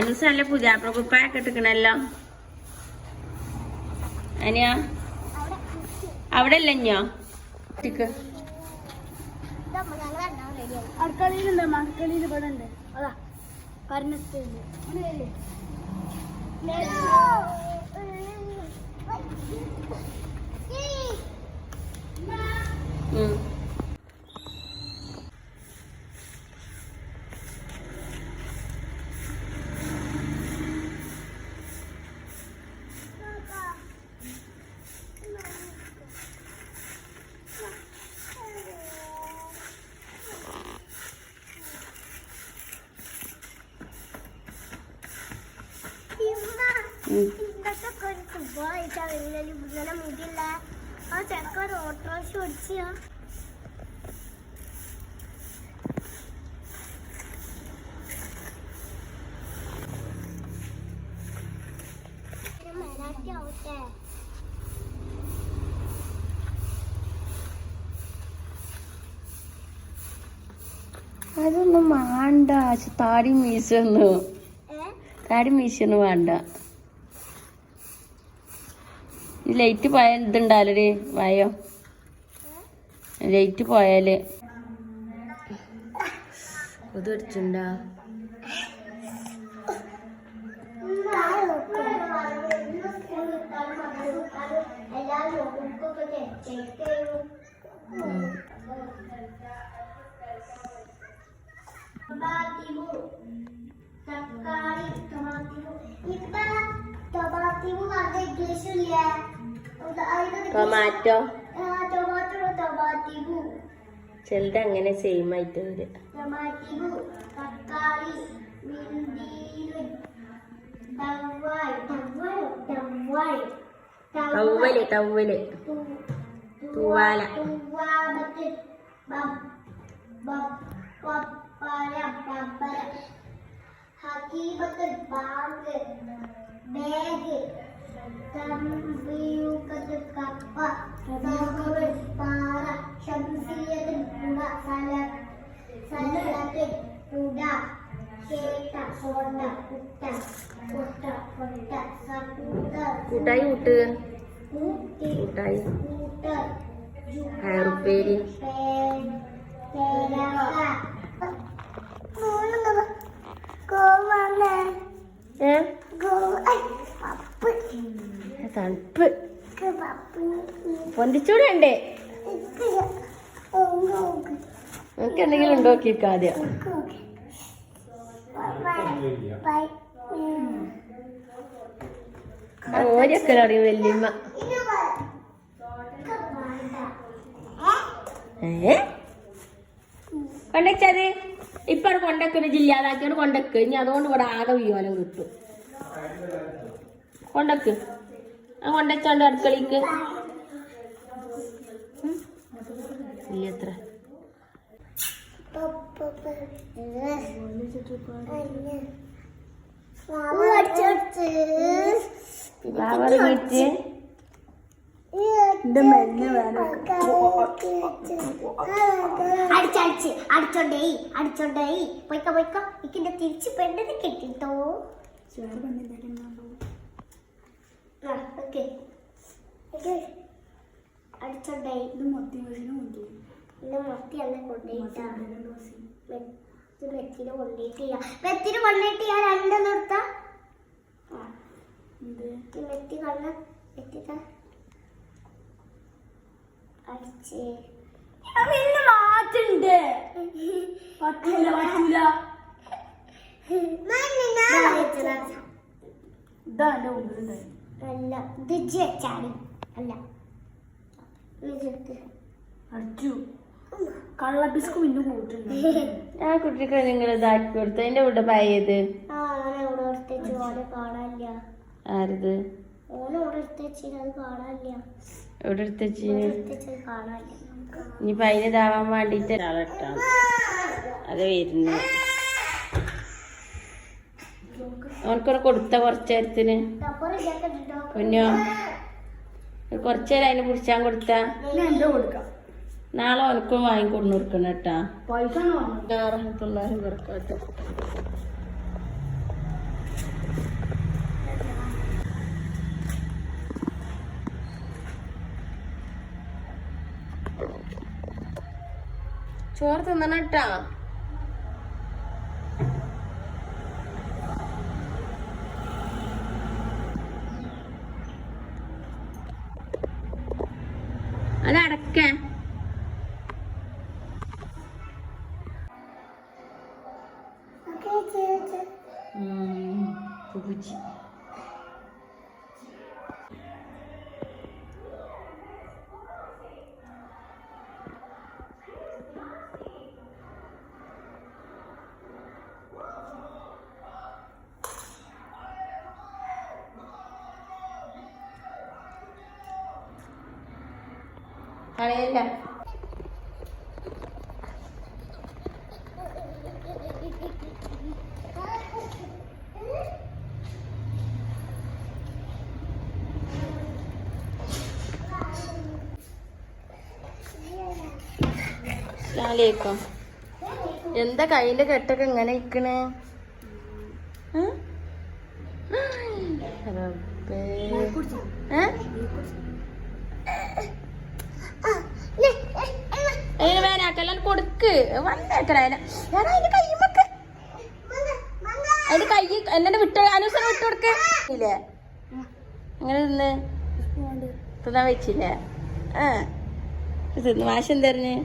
അനൂസ് നല്ല പുതിയാപ്ല കുപ്പായൊക്കെ ഇട്ടിക്കണല്ലോ. അനിയാ അവിടെ അല്ലഞ്ഞോ അടുക്കളയിലുണ്ട്, മക്കളിൽ ഇവിടെ ഉണ്ട്. അതാ പറഞ്ഞിട്ട് മുടില്ല ആ ചെക്ക ഓട്ടോറിക്ഷ ഓടിച്ചാ ആവട്ടെ. അതൊന്നും വേണ്ട. താടി മീശൊന്നും വേണ്ട. ഈ ലൈറ്റ് പോയാൽ ഇതുണ്ടാലേ വായോ, ലൈറ്റ് പോയാല് ഇത് അടിച്ചുണ്ടാ. ടൊമാറ്റോ ചിലത് അങ്ങനെ സെയിം ആയിട്ട് വരും. ടവ്വല് തൂവാല ഹക്കീബത്തുൽ ബാഗ് ബാഗ് തംബിയുകത്തുൽ കപ്പ സഹബുൽ പാറ ശംസിയത്തുൽ കുട സലത്തുൽ കുട കേട്ട കോട്ട കുട്ട കൊട്ട കൊട്ട സകൂട്ട കൂട്ടായി കൂട്ട് കൂട്ടായി കൂട്ട ഹയറുപ്പേരി തണുപ്പ് പൊന്തിച്ചൂടണ്ടേ? നമുക്ക് എന്തെങ്കിലും ഉണ്ടോക്കിക്ക ആദ്യം. ഓരൊക്കെ അറിയും വല്യമ്മ. കൊണ്ടച്ചത് ഇപ്പൊ കൊണ്ടക്കൊരു ജില്ലാതാക്കിയോട് കൊണ്ടക്ക്. ഇനി അതുകൊണ്ട് ഇവിടെ ആകെ വിയോലം കിട്ടും. കൊണ്ടക്ക് ആ കൊണ്ടച്ചോണ്ട് അടുക്കളക്ക് ഇല്ലത്ര. അടിച്ചോണ്ടേ പോയിക്ക ഇക്കിന്റെ തിരിച്ച് പെണ്ണത് കെട്ടിട്ടോ. അടിച്ചോണ്ടേ മൊത്തിയല്ല കൊണ്ടേട്ടാ. മെത്തിന് കൊണ്ടേട്ടില്ല. മെത്തിന് കൊണ്ടേട്ടിയാ രണ്ട് നിർത്ത മെത്തി കണ്ണ എത്തിട്ടാ അടിച്ചേ മാറ്റുണ്ട്. അല്ല ചാടി അല്ല കള്ളബിസ്കു പിന്നെ കൂട്ടുണ്ട്. ആ കുട്ടിക്ക് നിങ്ങൾ ഇതാക്കി കൊടുത്ത എന്റെ കൂടെ പായത് കാണാനില്ല. ആരത് എവിടെ എടുത്തച്ചീന്? ഇനിയിപ്പൊ അതിന് ഇതാവാൻ വേണ്ടിട്ട് ഒരാളിട്ടാണ് അത് വരുന്നു. അവനക്കൊരു കൊടുത്ത കുറച്ചേരത്തിന് പൊന്നോ കുറച്ചേരം അതിന് കുടിച്ചാൻ കൊടുത്ത നാളെ അവനക്കും വാങ്ങിക്കൊണ്ടു കൊടുക്കണം കേട്ടാ. ചോറ് തിന്നണം കേട്ടാ. അതടക്ക പൂച്ചി കളയല്ല. അസ്സലാമലൈക്കും. എന്താ കയ്യിന്റെ കെട്ടൊക്കെ ഇങ്ങനെ ഇരിക്കണേ? വേനാക്കെല്ലാം കൊടുക്ക് വന്നേക്കണേ. അതിന്റെ കൈ എന്നെ വിട്ട് അനുസരണം വിട്ട് കൊടുക്ക് ഇല്ലേ? അങ്ങനെ തിന്ന് തിന്നാൻ വെച്ചില്ലേ? തിന്ന് മാഷ് എന്തായിരുന്നു?